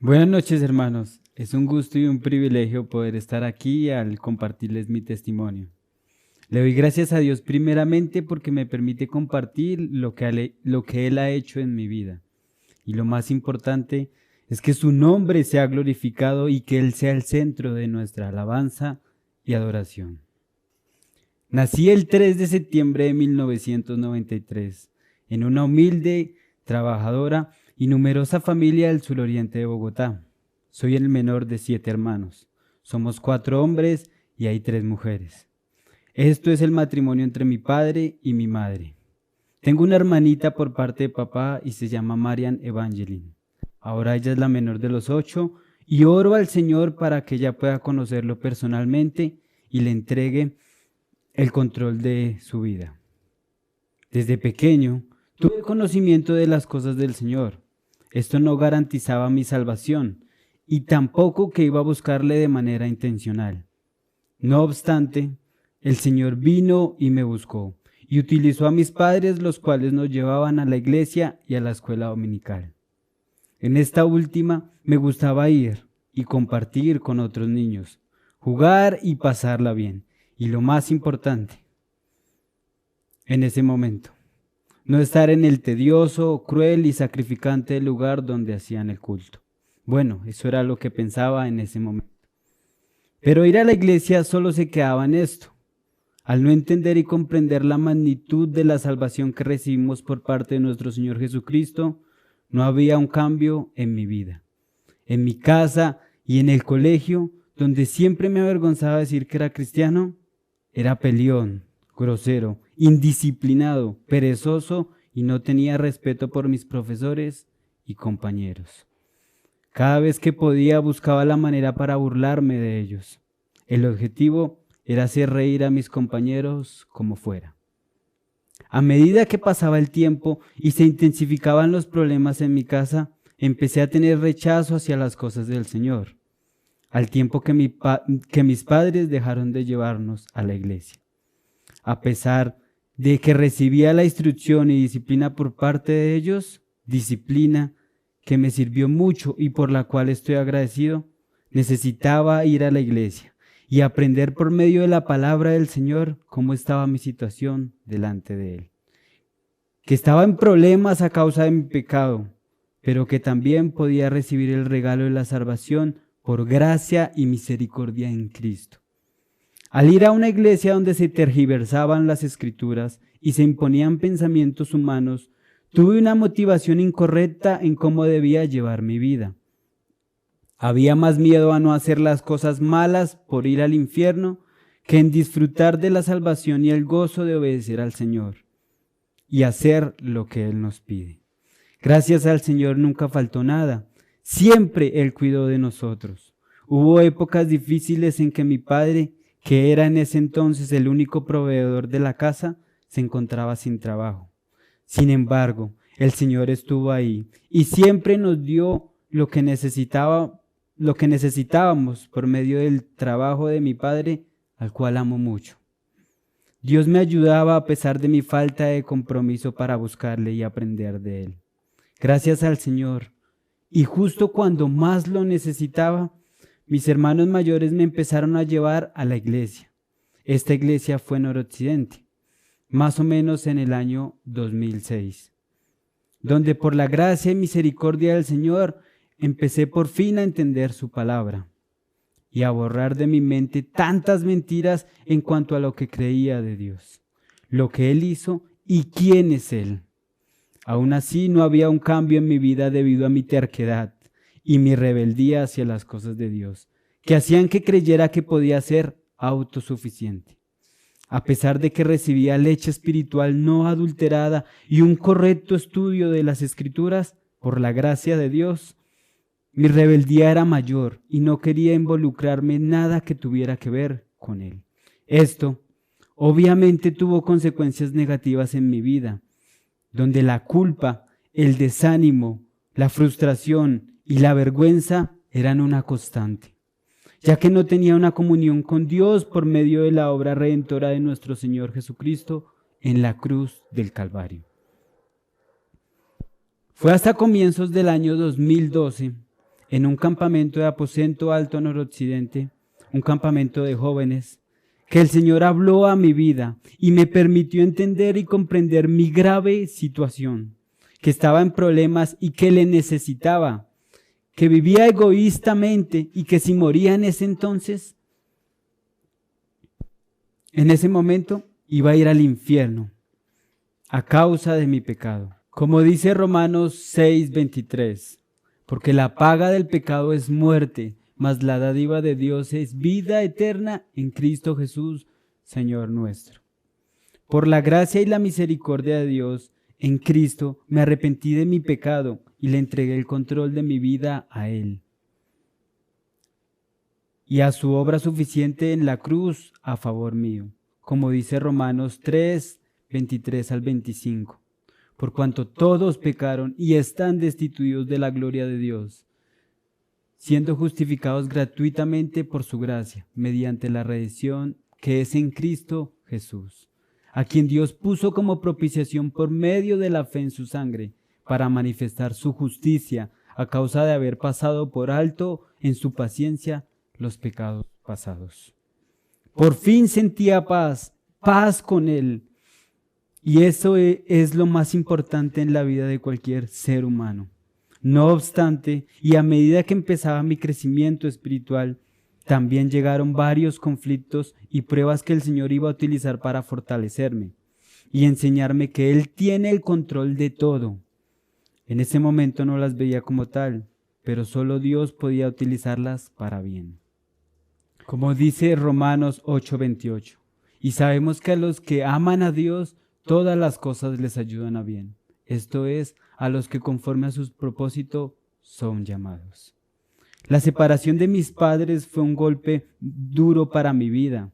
Buenas noches, hermanos. Es un gusto y un privilegio poder estar aquí al compartirles mi testimonio. Le doy gracias a Dios primeramente porque me permite compartir lo que Él ha hecho en mi vida. Y lo más importante es que su nombre sea glorificado y que Él sea el centro de nuestra alabanza y adoración. Nací el 3 de septiembre de 1993 en una humilde, trabajadora y numerosa familia del suroriente de Bogotá. Soy el menor de 7 hermanos. Somos 4 hombres y hay 3 mujeres. Esto es el matrimonio entre mi padre y mi madre. Tengo una hermanita por parte de papá y se llama Marian Evangeline. Ahora ella es la menor de los 8 y oro al Señor para que ella pueda conocerlo personalmente y le entregue el control de su vida. Desde pequeño tuve conocimiento de las cosas del Señor. Esto no garantizaba mi salvación y tampoco que iba a buscarle de manera intencional. No obstante, el Señor vino y me buscó y utilizó a mis padres, los cuales nos llevaban a la iglesia y a la escuela dominical. En esta última me gustaba ir y compartir con otros niños, jugar y pasarla bien. Y lo más importante, en ese momento, no estar en el tedioso, cruel y sacrificante lugar donde hacían el culto. Bueno, eso era lo que pensaba en ese momento. Pero ir a la iglesia solo se quedaba en esto. Al no entender y comprender la magnitud de la salvación que recibimos por parte de nuestro Señor Jesucristo, no había un cambio en mi vida. En mi casa y en el colegio, donde siempre me avergonzaba decir que era cristiano, era peleón, grosero, indisciplinado, perezoso y no tenía respeto por mis profesores y compañeros. Cada vez que podía buscaba la manera para burlarme de ellos. El objetivo era hacer reír a mis compañeros como fuera. A medida que pasaba el tiempo y se intensificaban los problemas en mi casa, empecé a tener rechazo hacia las cosas del Señor, al tiempo que mis padres dejaron de llevarnos a la iglesia. A pesar de que recibía la instrucción y disciplina por parte de ellos, disciplina que me sirvió mucho y por la cual estoy agradecido, necesitaba ir a la iglesia y aprender por medio de la palabra del Señor cómo estaba mi situación delante de Él. Que estaba en problemas a causa de mi pecado, pero que también podía recibir el regalo de la salvación por gracia y misericordia en Cristo. Al ir a una iglesia donde se tergiversaban las escrituras y se imponían pensamientos humanos, tuve una motivación incorrecta en cómo debía llevar mi vida. Había más miedo a no hacer las cosas malas por ir al infierno que en disfrutar de la salvación y el gozo de obedecer al Señor y hacer lo que Él nos pide. Gracias al Señor nunca faltó nada. Siempre Él cuidó de nosotros. Hubo épocas difíciles en que mi padre, que era en ese entonces el único proveedor de la casa, se encontraba sin trabajo. Sin embargo, el Señor estuvo ahí y siempre nos dio lo que necesitábamos por medio del trabajo de mi padre, al cual amo mucho. Dios me ayudaba a pesar de mi falta de compromiso para buscarle y aprender de Él. Gracias al Señor. Y justo cuando más lo necesitaba, mis hermanos mayores me empezaron a llevar a la iglesia. Esta iglesia fue en Noroccidente, más o menos en el año 2006, donde por la gracia y misericordia del Señor empecé por fin a entender su palabra y a borrar de mi mente tantas mentiras en cuanto a lo que creía de Dios, lo que Él hizo y quién es Él. Aún así no había un cambio en mi vida debido a mi terquedad y mi rebeldía hacia las cosas de Dios, que hacían que creyera que podía ser autosuficiente. A pesar de que recibía leche espiritual no adulterada y un correcto estudio de las Escrituras, por la gracia de Dios, mi rebeldía era mayor y no quería involucrarme en nada que tuviera que ver con Él. Esto obviamente tuvo consecuencias negativas en mi vida, donde la culpa, el desánimo, la frustración y la vergüenza eran una constante, ya que no tenía una comunión con Dios por medio de la obra redentora de nuestro Señor Jesucristo en la cruz del Calvario. Fue hasta comienzos del año 2012 en un campamento de Aposento Alto Noroccidente, un campamento de jóvenes, que el Señor habló a mi vida y me permitió entender y comprender mi grave situación, que estaba en problemas y que le necesitaba, que vivía egoístamente y que si moría en ese entonces, en ese momento, iba a ir al infierno a causa de mi pecado. Como dice Romanos 6:23, porque la paga del pecado es muerte, mas la dádiva de Dios es vida eterna en Cristo Jesús, Señor nuestro. Por la gracia y la misericordia de Dios, en Cristo me arrepentí de mi pecado y le entregué el control de mi vida a Él. Y a su obra suficiente en la cruz a favor mío, como dice Romanos 3:23 al 25. Por cuanto todos pecaron y están destituidos de la gloria de Dios, siendo justificados gratuitamente por su gracia, mediante la redención que es en Cristo Jesús, a quien Dios puso como propiciación por medio de la fe en su sangre, para manifestar su justicia a causa de haber pasado por alto en su paciencia los pecados pasados. Por fin sentía paz con Él. Y eso es lo más importante en la vida de cualquier ser humano. No obstante, y a medida que empezaba mi crecimiento espiritual, también llegaron varios conflictos y pruebas que el Señor iba a utilizar para fortalecerme y enseñarme que Él tiene el control de todo. En ese momento no las veía como tal, pero solo Dios podía utilizarlas para bien. Como dice Romanos 8:28, y sabemos que a los que aman a Dios, todas las cosas les ayudan a bien. Esto es, a los que conforme a su propósito son llamados. La separación de mis padres fue un golpe duro para mi vida.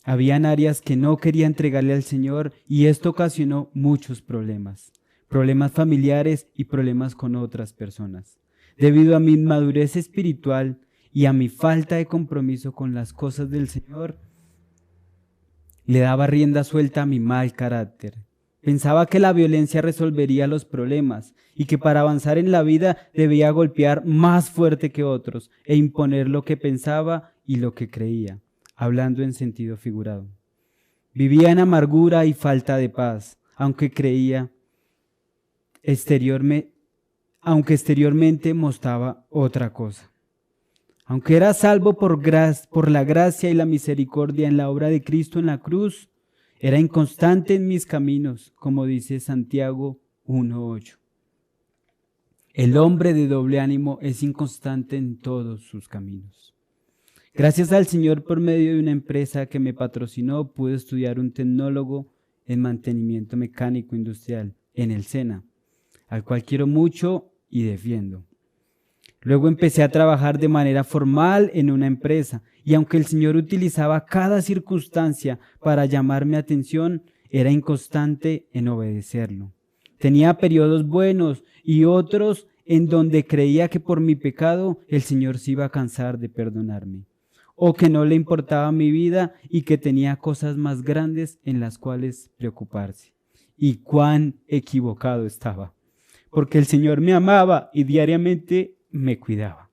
Habían áreas que no quería entregarle al Señor y esto ocasionó muchos problemas. Problemas familiares y problemas con otras personas. Debido a mi inmadurez espiritual y a mi falta de compromiso con las cosas del Señor, le daba rienda suelta a mi mal carácter. Pensaba que la violencia resolvería los problemas y que para avanzar en la vida debía golpear más fuerte que otros e imponer lo que pensaba y lo que creía, hablando en sentido figurado. Vivía en amargura y falta de paz, aunque exteriormente mostraba otra cosa. Aunque era salvo por la gracia y la misericordia en la obra de Cristo en la cruz, era inconstante en mis caminos, como dice Santiago 1:8. El hombre de doble ánimo es inconstante en todos sus caminos. Gracias al Señor, por medio de una empresa que me patrocinó, pude estudiar un tecnólogo en mantenimiento mecánico industrial en el SENA, al cual quiero mucho y defiendo. Luego empecé a trabajar de manera formal en una empresa y aunque el Señor utilizaba cada circunstancia para llamar mi atención, era inconstante en obedecerlo. Tenía periodos buenos y otros en donde creía que por mi pecado el Señor se iba a cansar de perdonarme, o que no le importaba mi vida y que tenía cosas más grandes en las cuales preocuparse. Y cuán equivocado estaba, porque el Señor me amaba y diariamente me cuidaba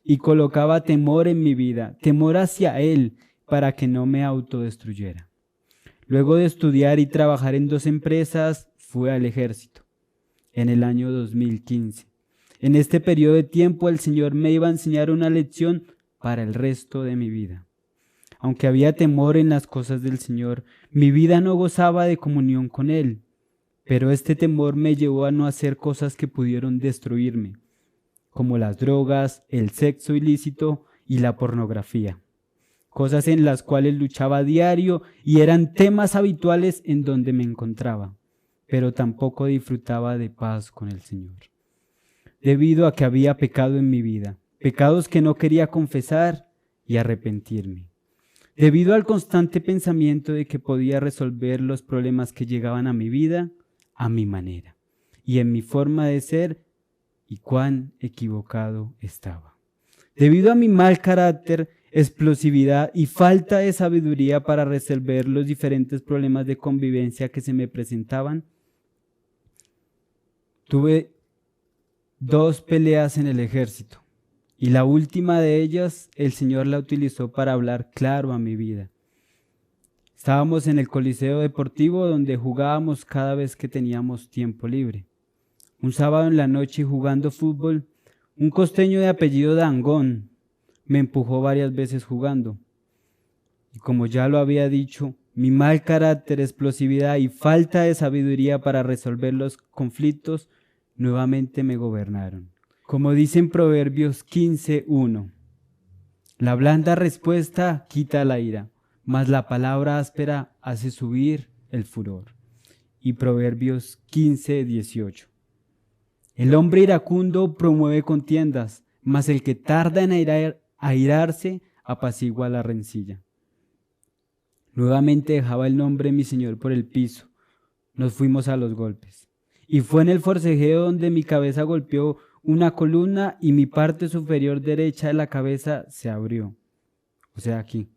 y colocaba temor en mi vida, temor hacia Él para que no me autodestruyera. Luego de estudiar y trabajar en 2 empresas, fui al ejército en el año 2015. En este periodo de tiempo el Señor me iba a enseñar una lección para el resto de mi vida. Aunque había temor en las cosas del Señor, mi vida no gozaba de comunión con Él, pero este temor me llevó a no hacer cosas que pudieron destruirme, como las drogas, el sexo ilícito y la pornografía. Cosas en las cuales luchaba a diario y eran temas habituales en donde me encontraba, pero tampoco disfrutaba de paz con el Señor, debido a que había pecado en mi vida, pecados que no quería confesar y arrepentirme, debido al constante pensamiento de que podía resolver los problemas que llegaban a mi vida a mi manera y en mi forma de ser, y cuán equivocado estaba. Debido a mi mal carácter, explosividad y falta de sabiduría para resolver los diferentes problemas de convivencia que se me presentaban, tuve 2 peleas en el ejército. Y la última de ellas, el Señor la utilizó para hablar claro a mi vida. Estábamos en el Coliseo Deportivo donde jugábamos cada vez que teníamos tiempo libre. Un sábado en la noche jugando fútbol, un costeño de apellido Dangond me empujó varias veces jugando. Y como ya lo había dicho, mi mal carácter, explosividad y falta de sabiduría para resolver los conflictos nuevamente me gobernaron. Como dice en Proverbios 15:1, la blanda respuesta quita la ira, mas la palabra áspera hace subir el furor. Y Proverbios 15:18. El hombre iracundo promueve contiendas, mas el que tarda en airarse apacigua la rencilla. Nuevamente dejaba el nombre de mi Señor por el piso. Nos fuimos a los golpes. Y fue en el forcejeo donde mi cabeza golpeó una columna y mi parte superior derecha de la cabeza se abrió. O sea, aquí.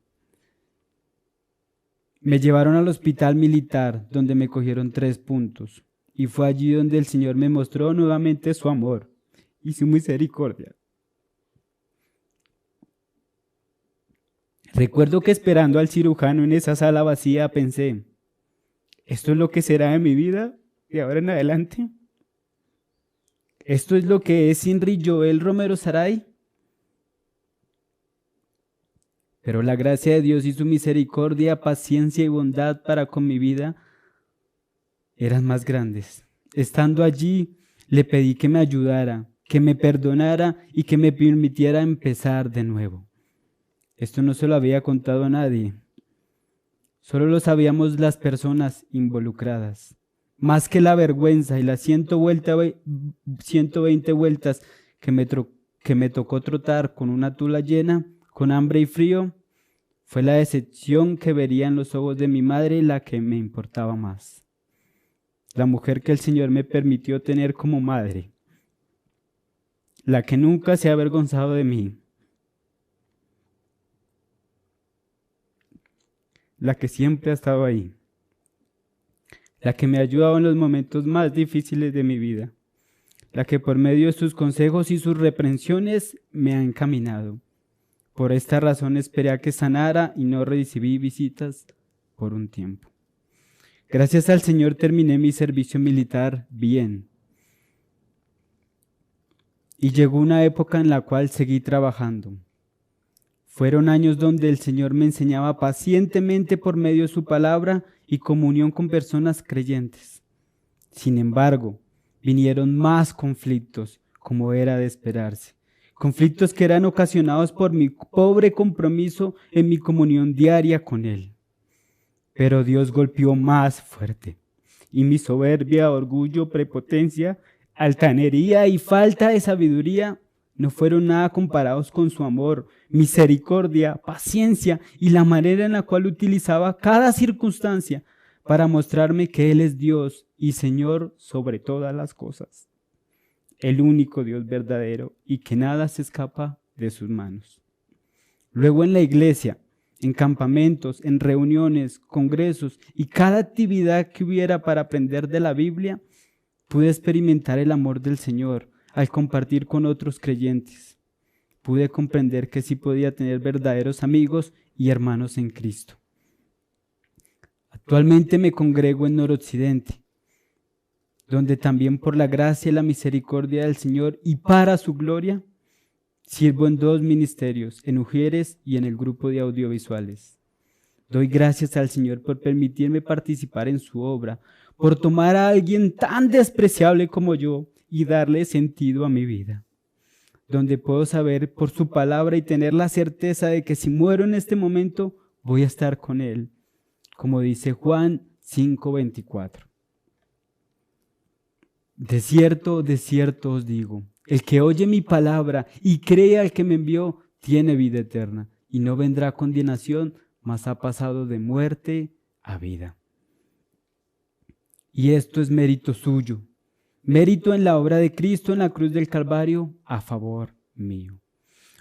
Me llevaron al hospital militar donde me cogieron 3 puntos. Y fue allí donde el Señor me mostró nuevamente su amor y su misericordia. Recuerdo que esperando al cirujano en esa sala vacía pensé, ¿esto es lo que será de mi vida de ahora en adelante? ¿Esto es lo que es Inri Joel Romero Saray? Pero la gracia de Dios y su misericordia, paciencia y bondad para con mi vida eran más grandes. Estando allí, le pedí que me ayudara, que me perdonara y que me permitiera empezar de nuevo. Esto no se lo había contado a nadie. Solo lo sabíamos las personas involucradas. Más que la vergüenza y las 120 vueltas que me tocó trotar con una tula llena, con hambre y frío, fue la decepción que vería en los ojos de mi madre la que me importaba más. La mujer que el Señor me permitió tener como madre, la que nunca se ha avergonzado de mí, la que siempre ha estado ahí, la que me ha ayudado en los momentos más difíciles de mi vida, la que por medio de sus consejos y sus reprensiones me ha encaminado. Por esta razón esperé a que sanara y no recibí visitas por un tiempo. Gracias al Señor terminé mi servicio militar bien. Y llegó una época en la cual seguí trabajando. Fueron años donde el Señor me enseñaba pacientemente por medio de su palabra y comunión con personas creyentes. Sin embargo, vinieron más conflictos, como era de esperarse. Conflictos que eran ocasionados por mi pobre compromiso en mi comunión diaria con Él. Pero Dios golpeó más fuerte, y mi soberbia, orgullo, prepotencia, altanería y falta de sabiduría no fueron nada comparados con su amor, misericordia, paciencia y la manera en la cual utilizaba cada circunstancia para mostrarme que Él es Dios y Señor sobre todas las cosas, el único Dios verdadero y que nada se escapa de sus manos. Luego en la iglesia, en campamentos, en reuniones, congresos y cada actividad que hubiera para aprender de la Biblia, pude experimentar el amor del Señor al compartir con otros creyentes. Pude comprender que sí podía tener verdaderos amigos y hermanos en Cristo. Actualmente me congrego en Noroccidente, donde también por la gracia y la misericordia del Señor y para su gloria, sirvo en 2 ministerios, en Ujieres y en el grupo de audiovisuales. Doy gracias al Señor por permitirme participar en su obra, por tomar a alguien tan despreciable como yo y darle sentido a mi vida. Donde puedo saber por su palabra y tener la certeza de que si muero en este momento, voy a estar con Él, como dice Juan 5:24. De cierto os digo, el que oye mi palabra y cree al que me envió, tiene vida eterna, y no vendrá condenación, mas ha pasado de muerte a vida. Y esto es mérito suyo, mérito en la obra de Cristo en la cruz del Calvario a favor mío.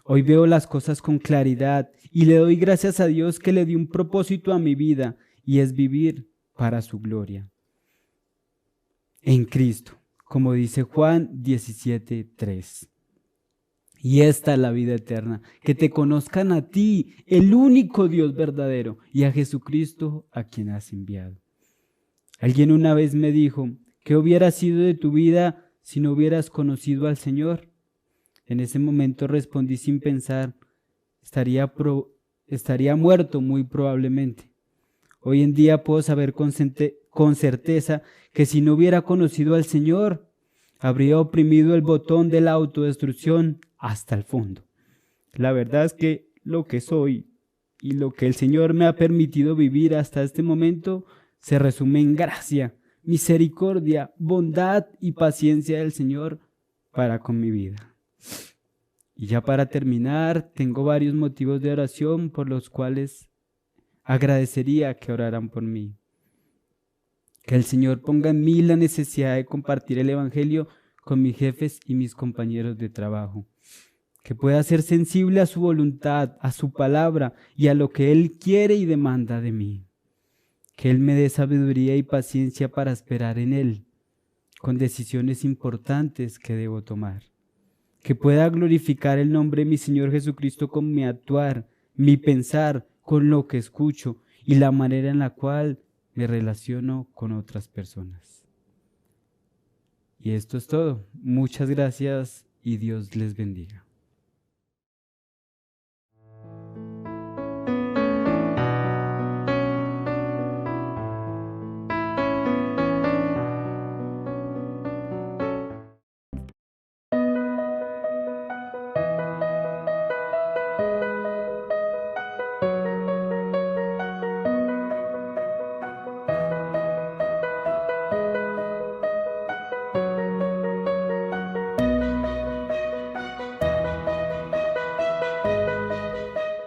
Hoy veo las cosas con claridad y le doy gracias a Dios que le dio un propósito a mi vida y es vivir para su gloria. En Cristo, como dice Juan 17:3. Y esta es la vida eterna, que te conozcan a ti, el único Dios verdadero, y a Jesucristo a quien has enviado. Alguien una vez me dijo, ¿qué hubiera sido de tu vida si no hubieras conocido al Señor? En ese momento respondí sin pensar, estaría muerto muy probablemente. Hoy en día puedo saber con certeza que si no hubiera conocido al Señor, habría oprimido el botón de la autodestrucción hasta el fondo. La verdad es que lo que soy y lo que el Señor me ha permitido vivir hasta este momento se resume en gracia, misericordia, bondad y paciencia del Señor para con mi vida. Y ya para terminar, tengo varios motivos de oración por los cuales agradecería que oraran por mí. Que el Señor ponga en mí la necesidad de compartir el Evangelio con mis jefes y mis compañeros de trabajo. Que pueda ser sensible a su voluntad, a su palabra y a lo que Él quiere y demanda de mí. Que Él me dé sabiduría y paciencia para esperar en Él, con decisiones importantes que debo tomar. Que pueda glorificar el nombre de mi Señor Jesucristo con mi actuar, mi pensar, con lo que escucho y la manera en la cual me relaciono con otras personas. Y esto es todo. Muchas gracias y Dios les bendiga.